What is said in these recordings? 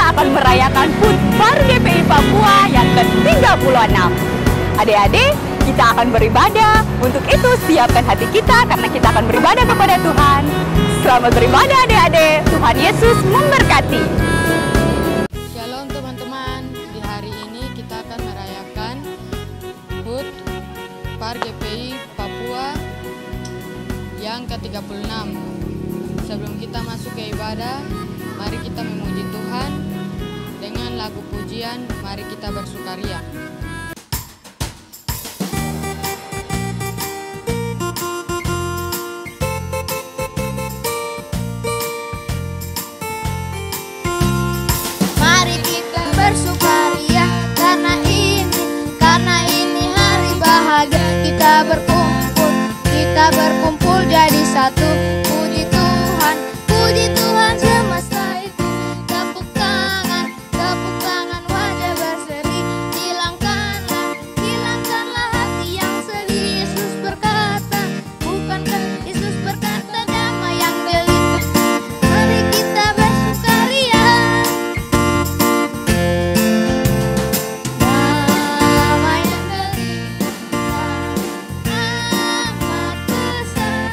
akan merayakan HUT Par GPI Papua yang ke-36. Adik-adik, kita akan beribadah. Untuk itu siapkan hati kita karena kita akan beribadah kepada Tuhan. Selamat beribadah adik-adik. Tuhan Yesus memberkati. Shalom teman-teman. Di hari ini kita akan merayakan HUT Par GPI Papua yang ke-36. Sebelum kita masuk ke ibadah, mari kita memuji Tuhan dengan lagu pujian. Mari kita bersukaria. Mari kita bersukaria karena ini hari bahagia. Kita berkumpul jadi satu. Puji Tuhan semesta itu. Tepuk tangan wajah berseri. Hilangkanlah hati yang sedih. Yesus berkata, bukankah Yesus berkata damai yang gelisah. Mari kita bersukaria. Damai yang gelisah amat besar.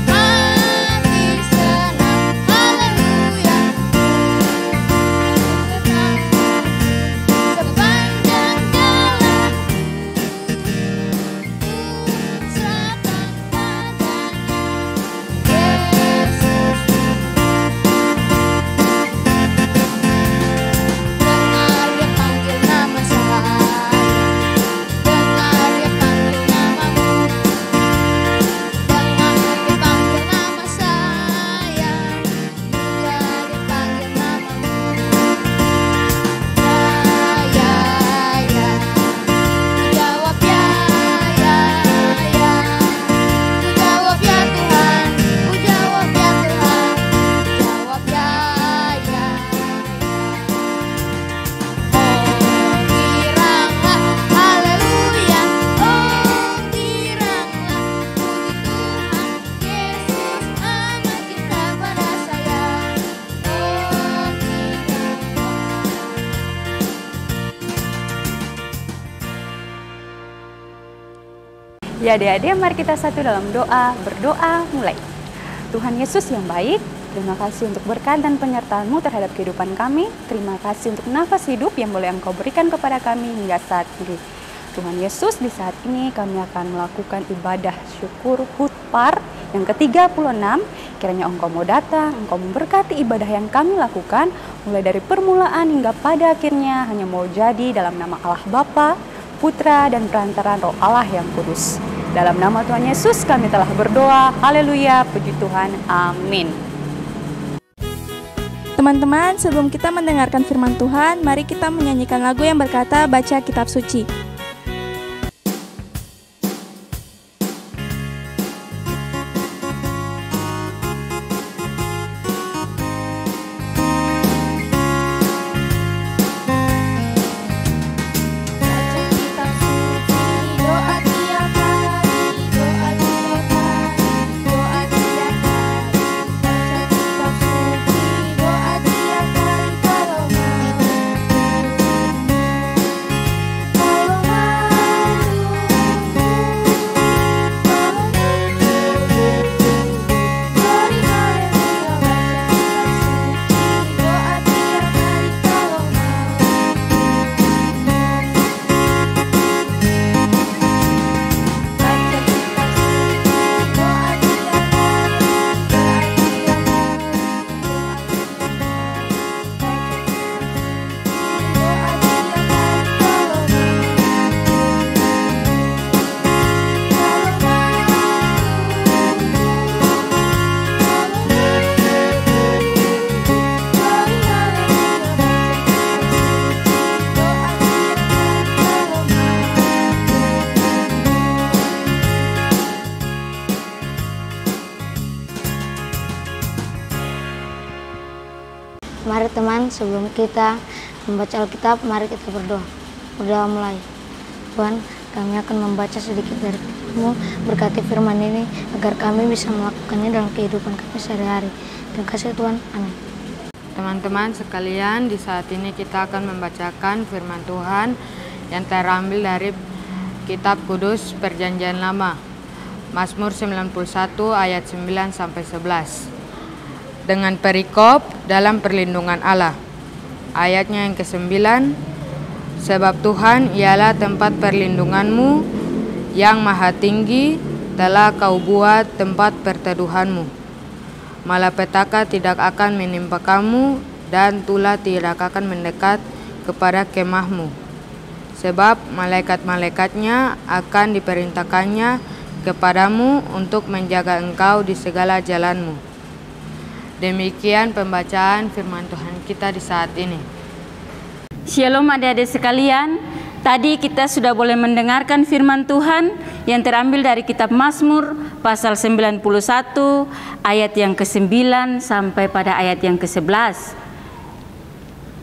Mati senang, haleluya. Sepanjang jalan serahkan padanya. Yesus, dengar dia panggil nama saya. Dengar dia panggil namamu. Dengar dia panggil nama saya. Dia dipanggil namamu. Ya. Ku jawab ya. Ku jawab ya Tuhan. Ku jawab ya Tuhan. Jawab ya. Oh giranglah, haleluya. Oh giranglah, puji Tuhan. Yesus amat cinta pada saya. Oh giranglah. Ya adik-adik, mari kita satu dalam doa. Berdoa mulai. Tuhan Yesus yang baik, terima kasih untuk berkat dan penyertaan-Mu terhadap kehidupan kami. Terima kasih untuk nafas hidup yang boleh Engkau berikan kepada kami hingga saat ini. Tuhan Yesus, di saat ini kami akan melakukan ibadah syukur HUT Par yang ke-36. Kiranya Engkau mau datang, Engkau memberkati ibadah yang kami lakukan, mulai dari permulaan hingga pada akhirnya hanya mau jadi dalam nama Allah Bapa, Putra, dan perantaraan Roh Allah yang kudus. Dalam nama Tuhan Yesus kami telah berdoa. Haleluya, puji Tuhan. Amin. Teman-teman, sebelum kita mendengarkan firman Tuhan, mari kita menyanyikan lagu yang berkata baca kitab suci. Baca kitab suci, doa tiap hari, doa tiap hari, doa tiap hari. Baca kitab suci, doa tiap hari kalau mau. Mari teman, sebelum kita membaca Alkitab, mari kita berdoa. Berdoa mulai. Tuhan, kami akan membaca sedikit dari Kamu berkati firman ini agar kami bisa melakukannya dalam kehidupan kami sehari-hari. Terima kasih Tuhan, amin. Teman-teman sekalian, di saat ini kita akan membacakan firman Tuhan yang terambil dari Kitab Kudus Perjanjian Lama, Mazmur 91 ayat 9-11. Dengan perikop dalam perlindungan Allah. Ayatnya yang ke-9, sebab Tuhan ialah tempat perlindunganmu, yang maha tinggi telah kau buat tempat perteduhanmu. Malapetaka tidak akan menimpa kamu, dan tulah tidak akan mendekat kepada kemahmu. Sebab malaikat-malaikatnya akan diperintahkannya kepadamu untuk menjaga engkau di segala jalanmu. Demikian pembacaan firman Tuhan kita di saat ini. Shalom adik-adik sekalian. Tadi kita sudah boleh mendengarkan firman Tuhan yang terambil dari kitab Mazmur pasal 91 ayat yang ke-9 sampai pada ayat yang ke-11.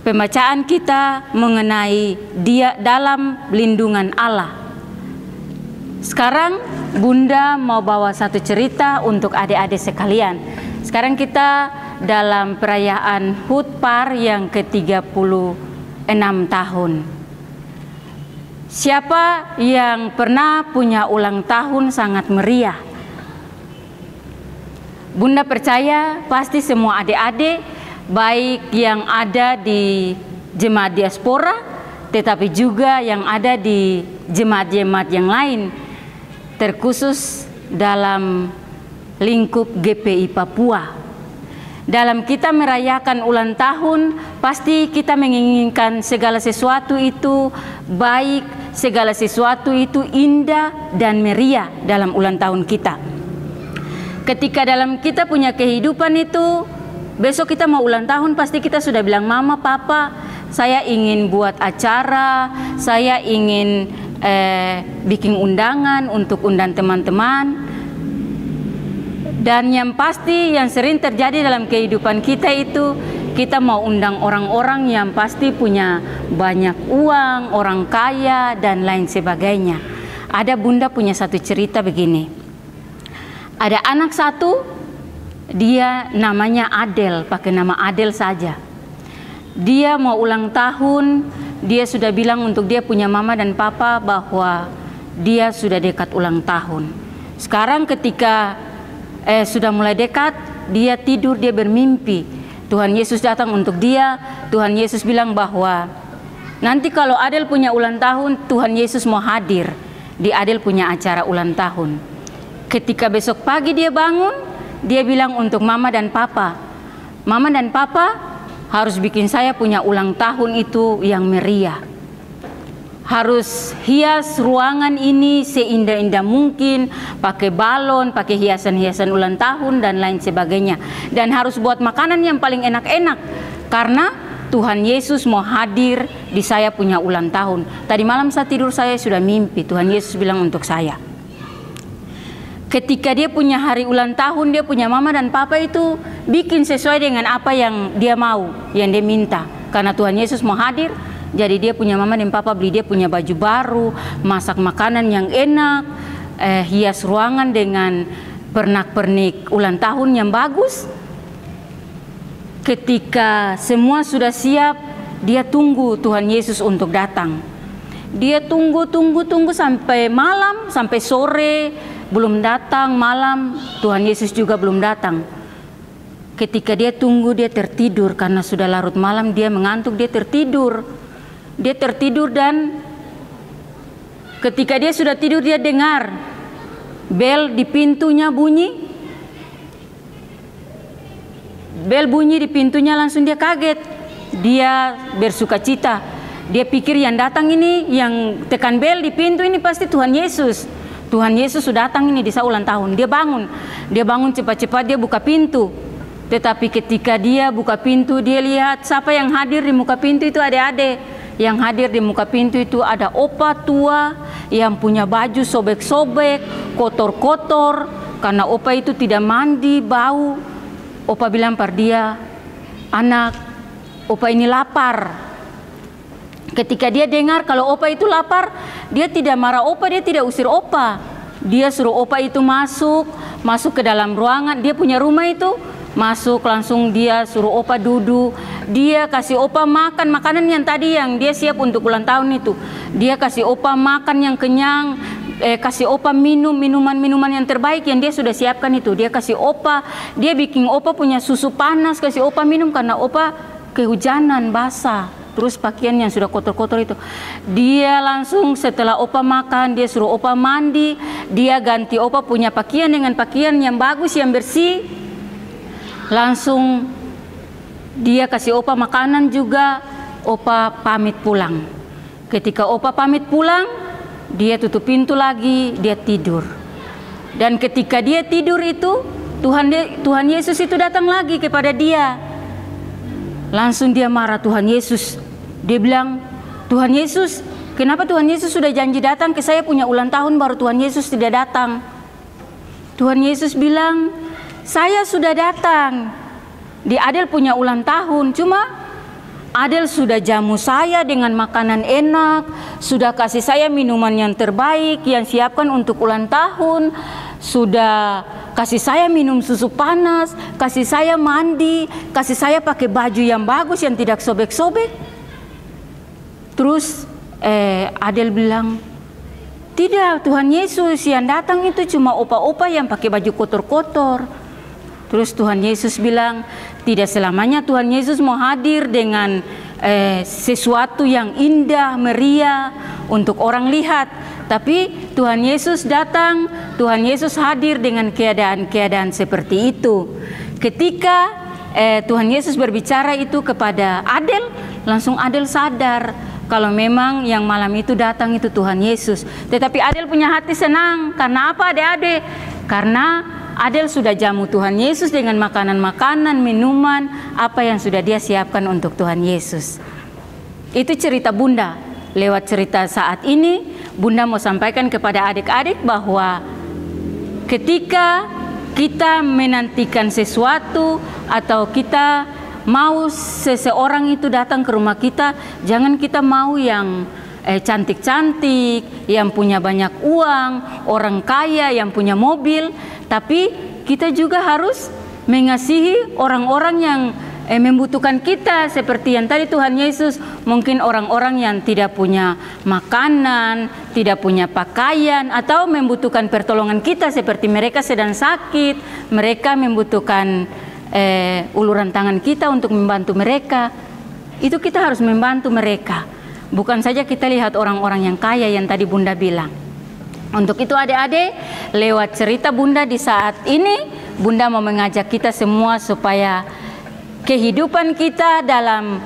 Pembacaan kita mengenai dia dalam lindungan Allah. Sekarang Bunda mau bawa satu cerita untuk adik-adik sekalian. Sekarang kita dalam perayaan HUT PAR yang ke-36 tahun. Siapa yang pernah punya ulang tahun sangat meriah? Bunda percaya pasti semua adik-adik, baik yang ada di jemaat diaspora, tetapi juga yang ada di jemaat-jemaat yang lain, terkhusus dalam lingkup GPI Papua. Dalam kita merayakan ulang tahun, pasti kita menginginkan segala sesuatu itu baik, segala sesuatu itu indah dan meriah dalam ulang tahun kita. Ketika dalam kita punya kehidupan itu, besok kita mau ulang tahun, pasti kita sudah bilang, mama, papa, saya ingin buat acara, saya ingin bikin undangan untuk undang teman-teman. Dan yang pasti yang sering terjadi dalam kehidupan kita itu, kita mau undang orang-orang yang pasti punya banyak uang, orang kaya dan lain sebagainya. Ada Bunda punya satu cerita begini. Ada anak satu, dia namanya Adel, pakai nama Adel saja. Dia mau ulang tahun, dia sudah bilang untuk dia punya mama dan papa bahwa dia sudah dekat ulang tahun. Sekarang ketika sudah mulai dekat, dia tidur, dia bermimpi Tuhan Yesus datang untuk dia. Tuhan Yesus bilang bahwa nanti kalau Adel punya ulang tahun, Tuhan Yesus mau hadir di Adel punya acara ulang tahun. Ketika besok pagi dia bangun, dia bilang untuk mama dan papa, mama dan papa harus bikin saya punya ulang tahun itu yang meriah. Harus hias ruangan ini seindah-indah mungkin, pakai balon, pakai hiasan-hiasan ulang tahun dan lain sebagainya. Dan harus buat makanan yang paling enak-enak, karena Tuhan Yesus mau hadir di saya punya ulang tahun. Tadi malam saat tidur saya sudah mimpi, Tuhan Yesus bilang untuk saya. Ketika dia punya hari ulang tahun, dia punya mama dan papa itu bikin sesuai dengan apa yang dia mau, yang dia minta. Karena Tuhan Yesus mau hadir, jadi dia punya mama dan papa beli dia punya baju baru, masak makanan yang enak, hias ruangan dengan pernak-pernik ulang tahun yang bagus. Ketika semua sudah siap, dia tunggu Tuhan Yesus untuk datang. Dia tunggu sampai malam, sampai sore, belum datang. Malam Tuhan Yesus juga belum datang. Ketika dia tunggu, dia tertidur karena sudah larut malam, dia mengantuk, dia tertidur. Dia tertidur dan ketika dia sudah tidur, dia dengar bel di pintunya bunyi. Bel bunyi di pintunya, langsung dia kaget. Dia bersukacita. Dia pikir yang datang ini, yang tekan bel di pintu ini pasti Tuhan Yesus. Tuhan Yesus sudah datang ini di saat ulang tahun. Dia bangun cepat-cepat, dia buka pintu. Tetapi ketika dia buka pintu, dia lihat siapa yang hadir di muka pintu itu, adik-adik. Yang hadir di muka pintu itu ada opa tua yang punya baju sobek-sobek, kotor-kotor, karena opa itu tidak mandi, bau. Opa bilang pada dia, anak, opa ini lapar. Ketika dia dengar kalau opa itu lapar, dia tidak marah opa, dia tidak usir opa. Dia suruh opa itu masuk ke dalam ruangan. Dia punya rumah itu, masuk langsung dia suruh opa duduk. Dia kasih opa makan makanan yang tadi yang dia siap untuk ulang tahun itu. Dia kasih opa makan yang kenyang, kasih opa minum minuman yang terbaik yang dia sudah siapkan itu. Dia kasih opa, dia bikin opa punya susu panas, kasih opa minum karena opa kehujanan basah. Terus pakaian yang sudah kotor-kotor itu, dia langsung setelah opa makan, dia suruh opa mandi, dia ganti opa punya pakaian dengan pakaian yang bagus, yang bersih. Langsung dia kasih opa makanan juga, opa pamit pulang. Ketika opa pamit pulang, dia tutup pintu lagi, dia tidur. Dan ketika dia tidur itu, Tuhan Yesus itu datang lagi kepada dia. Langsung dia marah Tuhan Yesus. Dia bilang, Tuhan Yesus, kenapa Tuhan Yesus sudah janji datang ke saya punya ulang tahun baru Tuhan Yesus tidak datang? Tuhan Yesus bilang, saya sudah datang. Di Adel punya ulang tahun, cuma Adel sudah jamu saya dengan makanan enak, sudah kasih saya minuman yang terbaik yang siapkan untuk ulang tahun, sudah kasih saya minum susu panas, kasih saya mandi, kasih saya pakai baju yang bagus yang tidak sobek-sobek. Terus Adel bilang, tidak, Tuhan Yesus yang datang itu cuma opa-opa yang pakai baju kotor-kotor. Terus Tuhan Yesus bilang, tidak selamanya Tuhan Yesus mau hadir dengan sesuatu yang indah, meriah untuk orang lihat. Tapi Tuhan Yesus datang, Tuhan Yesus hadir dengan keadaan-keadaan seperti itu. Ketika Tuhan Yesus berbicara itu kepada Adel, langsung Adel sadar kalau memang yang malam itu datang itu Tuhan Yesus. Tetapi Adel punya hati senang. Karena apa adik-adik? Karena Adel sudah jamu Tuhan Yesus dengan makanan-makanan, minuman, apa yang sudah dia siapkan untuk Tuhan Yesus. Itu cerita Bunda. Lewat cerita saat ini, Bunda mau sampaikan kepada adik-adik bahwa ketika kita menantikan sesuatu atau kita mau seseorang itu datang ke rumah kita, jangan kita mau yang cantik-cantik, yang punya banyak uang, orang kaya, yang punya mobil. Tapi kita juga harus mengasihi orang-orang yang membutuhkan kita, seperti yang tadi Tuhan Yesus, mungkin orang-orang yang tidak punya makanan, tidak punya pakaian, atau membutuhkan pertolongan kita, seperti mereka sedang sakit, mereka membutuhkan uluran tangan kita untuk membantu mereka. Itu kita harus membantu mereka. Bukan saja kita lihat orang-orang yang kaya yang tadi Bunda bilang. Untuk itu adik-adik, lewat cerita Bunda di saat ini, Bunda mau mengajak kita semua supaya kehidupan kita dalam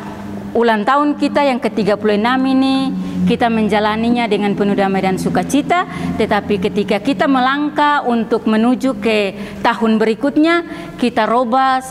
ulang tahun kita yang ke-36 ini, kita menjalaninya dengan penuh damai dan sukacita. Tetapi ketika kita melangkah untuk menuju ke tahun berikutnya, kita rubah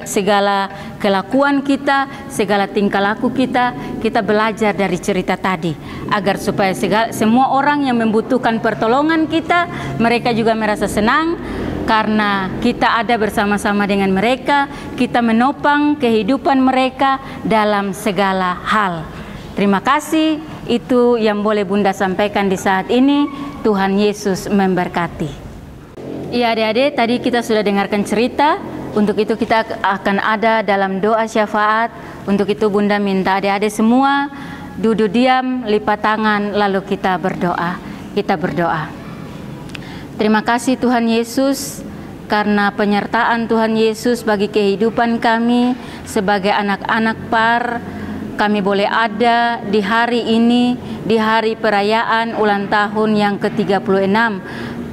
segala kelakuan kita, segala tingkah laku kita. Kita belajar dari cerita tadi, agar supaya semua orang yang membutuhkan pertolongan kita, mereka juga merasa senang. Karena kita ada bersama-sama dengan mereka, kita menopang kehidupan mereka dalam segala hal. Terima kasih, itu yang boleh Bunda sampaikan di saat ini. Tuhan Yesus memberkati. Iya adik-adik, tadi kita sudah dengarkan cerita. Untuk itu kita akan ada dalam doa syafaat. Untuk itu Bunda minta adik-adik semua duduk diam, lipat tangan, lalu kita berdoa. Kita berdoa. Terima kasih Tuhan Yesus, karena penyertaan Tuhan Yesus bagi kehidupan kami sebagai anak-anak PAR. Kami boleh ada di hari ini, di hari perayaan ulang tahun yang ke-36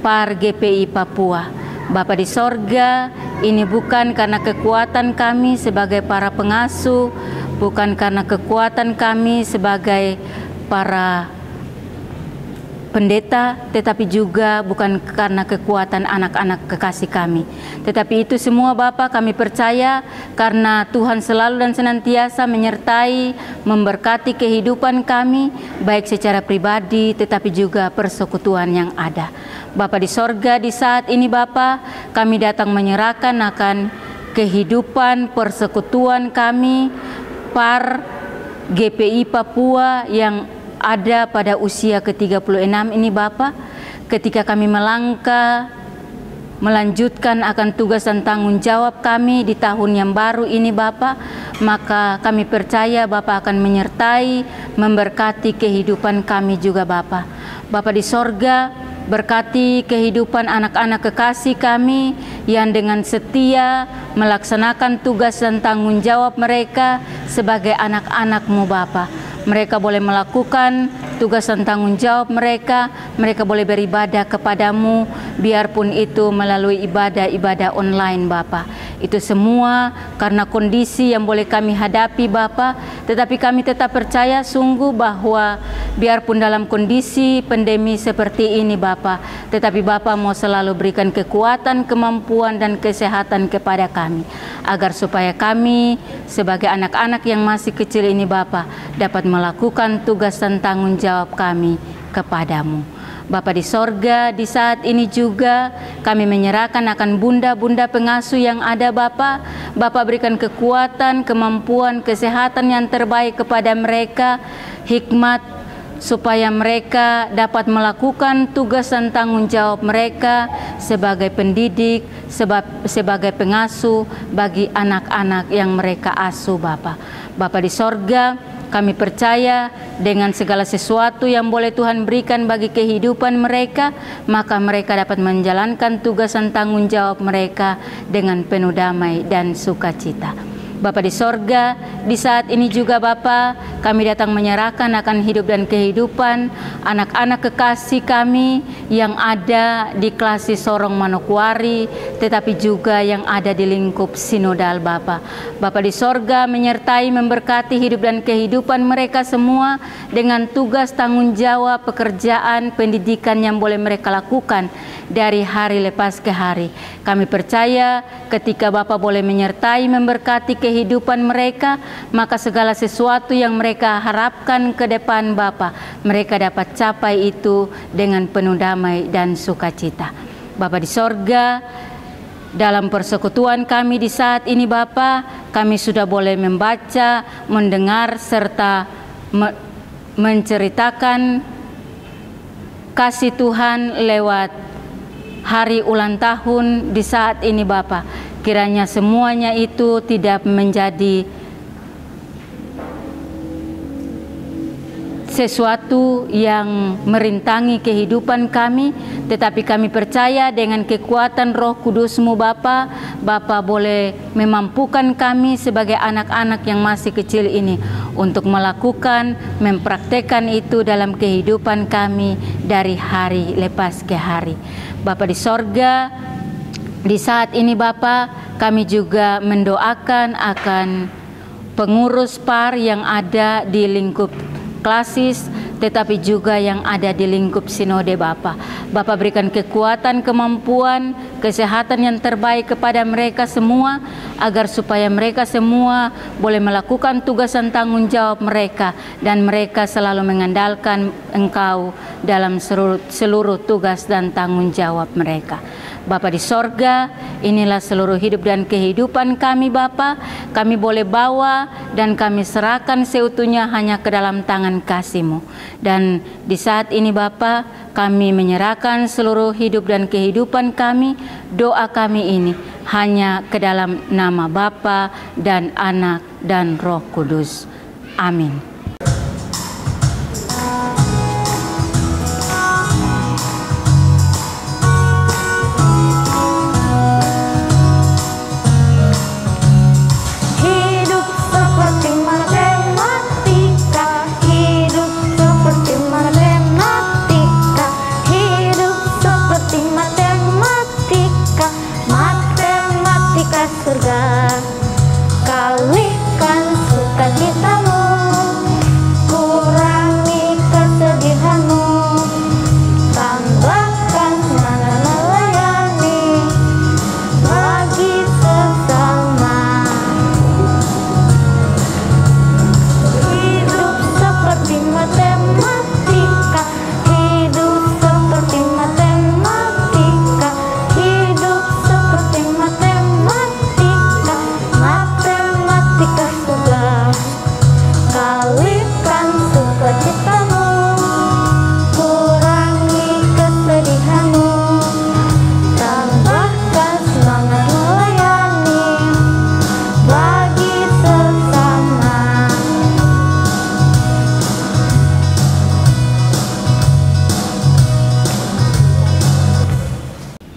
PAR GPI Papua. Bapa di sorga, ini bukan karena kekuatan kami sebagai para pengasuh, bukan karena kekuatan kami sebagai para pendeta, tetapi juga bukan karena kekuatan anak-anak kekasih kami. Tetapi itu semua Bapa kami percaya karena Tuhan selalu dan senantiasa menyertai, memberkati kehidupan kami, baik secara pribadi tetapi juga persekutuan yang ada. Bapa di sorga, di saat ini Bapa, kami datang menyerahkan akan kehidupan persekutuan kami, PAR GPI Papua yang ada pada usia ke-36 ini Bapa. ketika kami melangkah melanjutkan akan tugas dan tanggung jawab kami di tahun yang baru ini Bapa, maka kami percaya Bapa akan menyertai, memberkati kehidupan kami juga Bapa. Bapa di sorga, berkati kehidupan anak-anak kekasih kami yang dengan setia melaksanakan tugas dan tanggung jawab mereka sebagai anak-anak-Mu Bapa. Mereka boleh melakukan tugas dan tanggung jawab mereka boleh beribadah kepadamu, biarpun itu melalui ibadah-ibadah online Bapa. Itu semua karena kondisi yang boleh kami hadapi Bapa, tetapi kami tetap percaya sungguh bahwa biarpun dalam kondisi pandemi seperti ini Bapa, tetapi Bapa mau selalu berikan kekuatan, kemampuan dan kesehatan kepada kami, agar supaya kami sebagai anak-anak yang masih kecil ini Bapa dapat melakukan tugas dan tanggung jawab kami kepadamu. Bapa di sorga, di saat ini juga kami menyerahkan akan bunda-bunda pengasuh yang ada Bapa. Bapa berikan kekuatan, kemampuan, kesehatan yang terbaik kepada mereka, hikmat supaya mereka dapat melakukan tugas dan tanggung jawab mereka sebagai pendidik, sebagai pengasuh bagi anak-anak yang mereka asuh Bapa. Bapa di sorga, kami percaya dengan segala sesuatu yang boleh Tuhan berikan bagi kehidupan mereka, maka mereka dapat menjalankan tugas dan tanggung jawab mereka dengan penuh damai dan sukacita. Bapa di sorga, di saat ini juga Bapa, kami datang menyerahkan akan hidup dan kehidupan anak-anak kekasih kami yang ada di Klasi Sorong Manokwari, tetapi juga yang ada di lingkup sinodal Bapa. Bapa di sorga menyertai, memberkati hidup dan kehidupan mereka semua dengan tugas, tanggung jawab, pekerjaan, pendidikan yang boleh mereka lakukan dari hari lepas ke hari. Kami percaya ketika Bapa boleh menyertai, memberkati kehidupan mereka, maka segala sesuatu yang mereka harapkan ke depan Bapa, mereka dapat capai itu dengan penuh damai dan sukacita. Bapa di sorga, dalam persekutuan kami di saat ini Bapa, kami sudah boleh membaca, mendengar, serta menceritakan kasih Tuhan lewat hari ulang tahun di saat ini Bapa. Kiranya semuanya itu tidak menjadi sesuatu yang merintangi kehidupan kami, tetapi kami percaya dengan kekuatan Roh Kudus-Mu Bapa, Bapa boleh memampukan kami sebagai anak-anak yang masih kecil ini untuk melakukan, mempraktekkan itu dalam kehidupan kami dari hari lepas ke hari. Bapa di sorga, di saat ini Bapa, kami juga mendoakan akan pengurus PAR yang ada di lingkup Klasis, tetapi juga yang ada di lingkup sinode Bapa. Bapa berikan kekuatan, kemampuan, kesehatan yang terbaik kepada mereka semua, agar supaya mereka semua boleh melakukan tugas dan tanggung jawab mereka, dan mereka selalu mengandalkan Engkau dalam seluruh tugas dan tanggung jawab mereka. Bapa di sorga, inilah seluruh hidup dan kehidupan kami Bapa. Kami boleh bawa dan kami serahkan seutuhnya hanya ke dalam tangan kasih-Mu. Dan di saat ini Bapa, kami menyerahkan seluruh hidup dan kehidupan kami, doa kami ini hanya ke dalam nama Bapa dan Anak dan Roh Kudus. Amin. Kalikan sukacitamu, kurangi kesedihanmu, tambahkan semangat melayani bagi sesama. Hidup seperti matematika, hidup seperti matematika, hidup seperti matematika, matematika surga.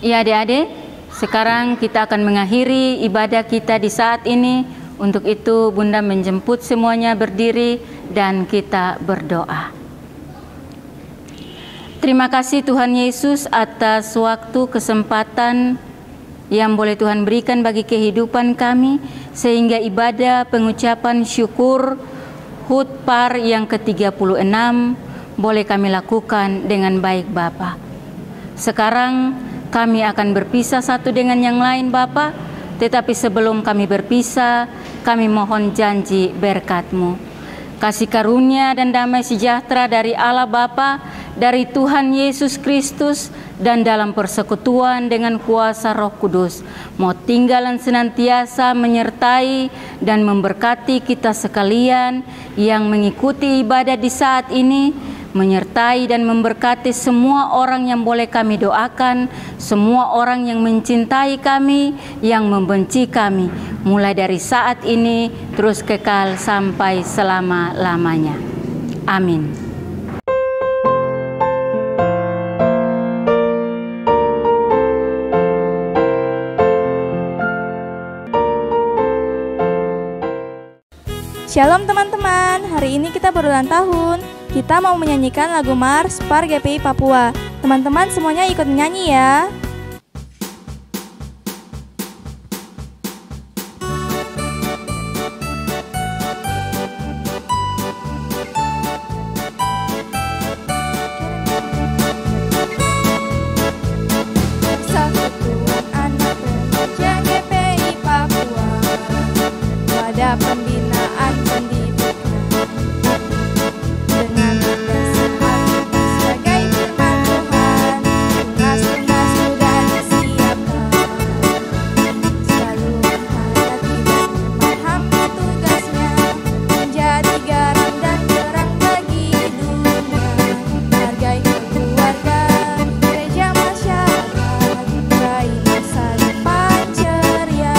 Ya adik-adik, sekarang kita akan mengakhiri ibadah kita di saat ini. Untuk itu Bunda menjemput semuanya berdiri dan kita berdoa. Terima kasih Tuhan Yesus atas waktu kesempatan yang boleh Tuhan berikan bagi kehidupan kami, sehingga ibadah pengucapan syukur HUT PAR yang ke-36 boleh kami lakukan dengan baik Bapa. Sekarang kami akan berpisah satu dengan yang lain Bapa, tetapi sebelum kami berpisah, kami mohon janji berkat-Mu. Kasih karunia dan damai sejahtera dari Allah Bapa, dari Tuhan Yesus Kristus, dan dalam persekutuan dengan kuasa Roh Kudus, mau tinggalan senantiasa menyertai dan memberkati kita sekalian yang mengikuti ibadah di saat ini, menyertai dan memberkati semua orang yang boleh kami doakan, semua orang yang mencintai kami, yang membenci kami, mulai dari saat ini terus kekal sampai selama-lamanya. Amin. Shalom teman-teman, hari ini kita berulang tahun. Kita mau menyanyikan lagu Mars PAR GPI Papua. Teman-teman semuanya ikut menyanyi ya. Persatuan Anak Remaja GPI Papua, wadah pembinaan pendidikan, dengan berdasar hati sebagai firman Tuhan, tugas-tugas sudah disiapkan. Selalu menghayati dan memahami tugasnya, menjadi garam dan terang bagi dunia, hargai keluarga, gereja, masyarakat, raih masa depan ceria.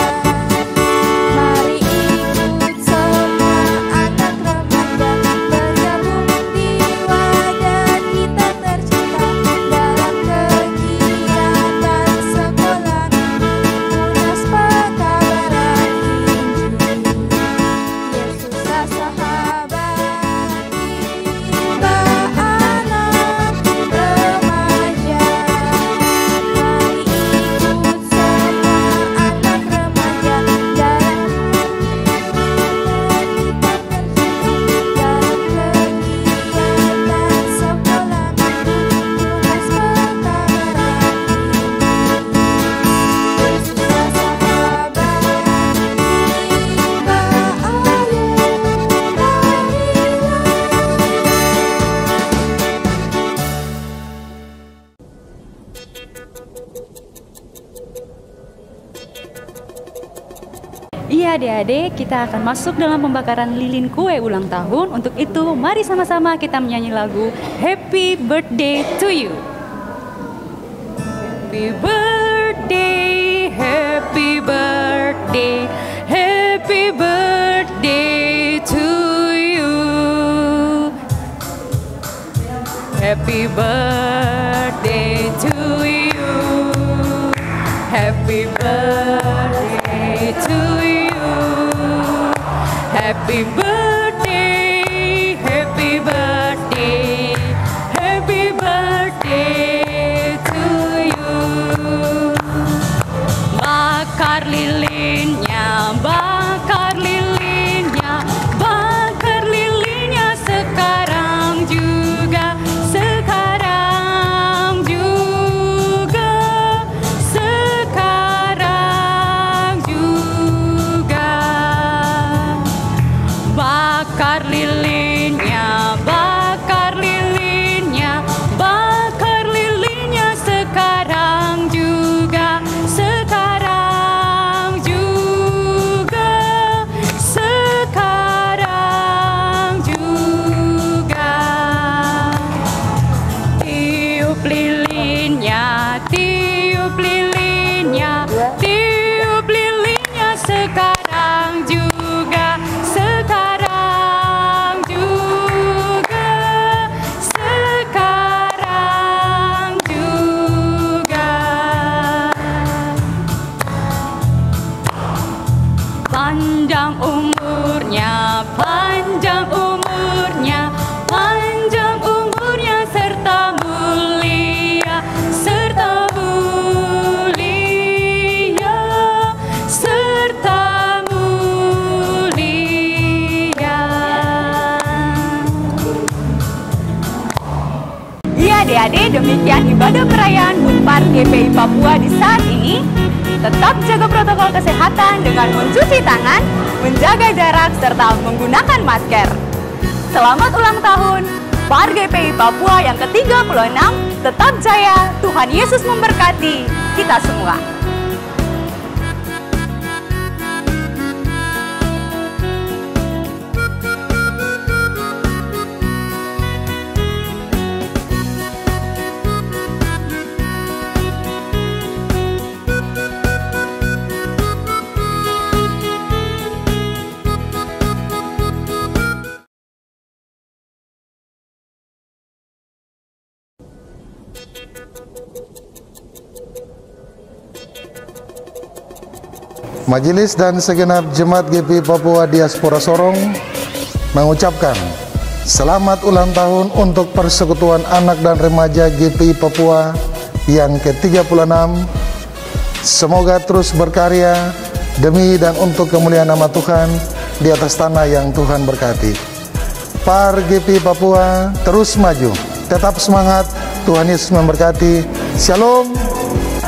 Mari ikut semua anak remaja bergabung di wadah kita tercinta dalam kegiatan sekolah tunas pekabaran Injil. Yesuslah sahabat kita anak remaja. Mari ikut semua anak remaja dalam Iya adik-adik, kita akan masuk dalam pembakaran lilin kue ulang tahun. Untuk itu, mari sama-sama kita menyanyi lagu Happy Birthday to You. Happy birthday, happy birthday, happy birthday to you. Happy birthday to you. Happy birthday to you. Happy birthday, happy birthday, happy birthday to you. Bakar lilinnya, bakar lilinnya, bakar lilinnya sekarang juga, sekarang juga, sekarang juga. Bakar lilinnya, bakar lilinnya, bakar lilinnya sekarang juga, sekarang juga, panjang umurnya, panjang umurnya, panjang umurnya serta mulia, serta mulia, serta mulia. Ya adik-adik, demikian ibadah perayaan HUT PAR GPI Papua di saat ini. Tetap jaga protokol kesehatan dengan mencuci tangan, menjaga jarak, serta menggunakan masker. Selamat ulang tahun PAR GPI Papua yang ke-36. Tetap jaya, Tuhan Yesus memberkati kita semua. Majelis dan segenap jemaat GPI Papua Diaspora Sorong mengucapkan selamat ulang tahun untuk Persekutuan Anak dan Remaja GPI Papua yang ke-36. Semoga terus berkarya demi dan untuk kemuliaan nama Tuhan di atas tanah yang Tuhan berkati. PAR GPI Papua terus maju, tetap semangat, Tuhan Yesus memberkati. Shalom.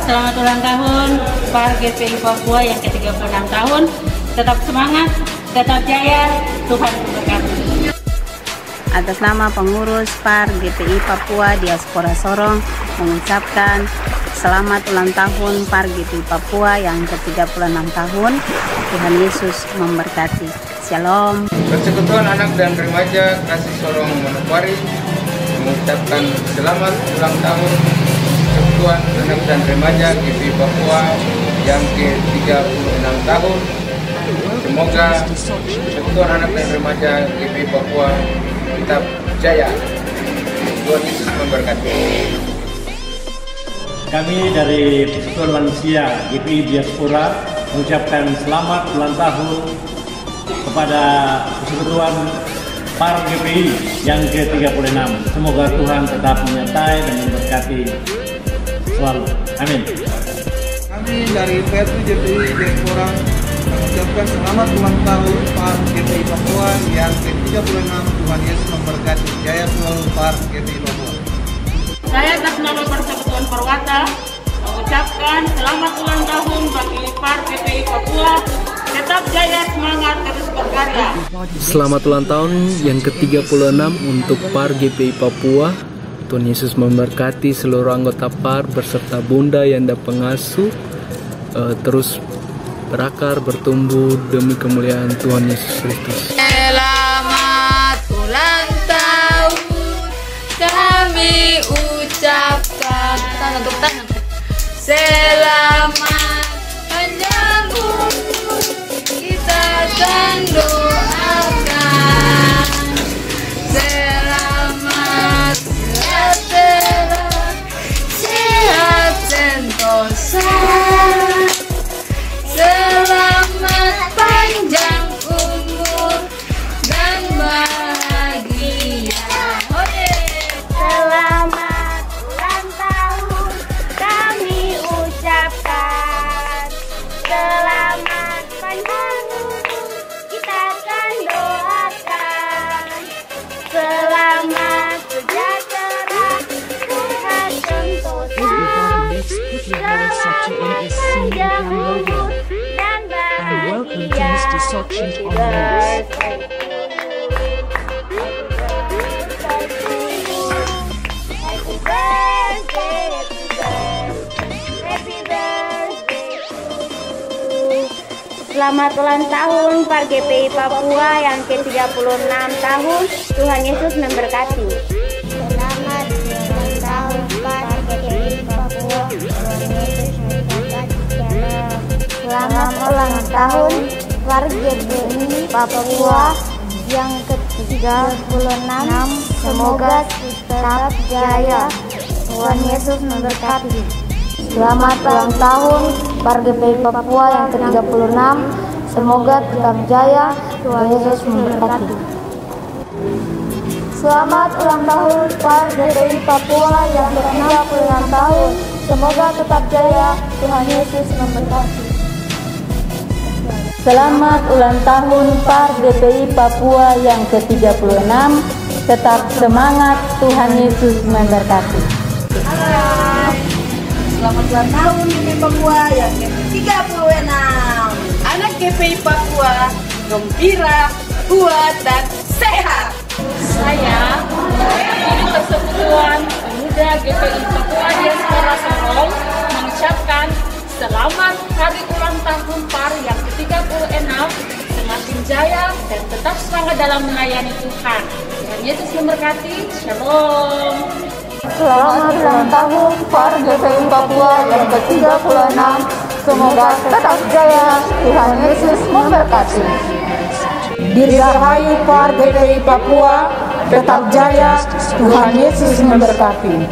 Selamat ulang tahun PAR GPI Papua yang ke-36 tahun. Tetap semangat, tetap jaya, Tuhan memberkati. Atas nama pengurus PAR GPI Papua Diaspora Sorong mengucapkan selamat ulang tahun PAR GPI Papua yang ke-36 tahun. Tuhan Yesus memberkati. Shalom. Persekutuan Anak dan Remaja Kasih Sorong Manokwari mengucapkan selamat ulang tahun Persekutuan Anak dan Remaja GPI Papua yang ke-36 tahun. Semoga Persekutuan Anak dan Remaja GPI Papua tetap jaya. Tuhan Yesus memberkati. Kami dari Persekutuan Manusia GPI Diaspora mengucapkan selamat ulang tahun kepada Persekutuan PAR GPI yang ke-36. Semoga Tuhan tetap menyertai dan memberkati selalu. Amin. Kami dari PRI GPI Diaspora mengucapkan selamat ulang tahun PAR GPI Papua yang ke-36. Tuhan Yesus memberkati. Jaya selalu PAR GPI Papua. Saya atas nama Persekutuan Perwata mengucapkan selamat ulang tahun bagi PAR GPI Papua. Tetap jaya, semangat, terus berkarya. Selamat ulang tahun yang ke-36 untuk PAR GPI Papua. Tuhan Yesus memberkati seluruh anggota PAR beserta Bunda Yanda Pengasuh terus berakar, bertumbuh demi kemuliaan Tuhan Yesus Kristus. Selamat ulang tahun kami ucapkan. Selamat panjang umur kita akan doakan. Selamat sehat sentosa. Selamat panjang umur dan bahagia. Selamat ulang tahun kami ucapkan. Selamat panjang umur kita akan doakan. Selamat sejahtera sehat sentosa. Selamat panjang umur dan bahagia. Selamat ulang tahun PAR GPI Papua yang ke-36 tahun. Tuhan Yesus memberkati. Selamat ulang tahun PAR GPI Papua. Tuhan Yesus memberkati. Selamat ulang tahun PAR GPI Papua yang ke-36. Semoga tetap jaya. Tuhan Yesus memberkati. Selamat ulang tahun PAR GPI Papua yang ke-36. Semoga tetap jaya, Tuhan Yesus memberkati. Selamat ulang tahun Par GPI Papua yang ke-36 tahun. Semoga tetap jaya, Tuhan Yesus memberkati. Selamat ulang tahun Par GPI Papua yang ke-36. Tetap semangat, Tuhan Yesus memberkati. Selamat ulang tahun GPI Papua yang ke-36. Anak GPI Papua gembira, kuat, dan sehat. Saya, Mewakili Persekutuan Pemuda GPI Papua Diaspora Sorong, mengucapkan selamat hari ulang tahun PAR yang ke-36, semakin jaya dan tetap semangat dalam melayani Tuhan. Tuhan Yesus memberkati. Shalom. Selamat ulang tahun PAR GPI Papua yang ke-36. Semoga tetap jaya, Tuhan Yesus memberkati. Dirgahayu PAR GPI Papua, tetap jaya, Tuhan Yesus memberkati.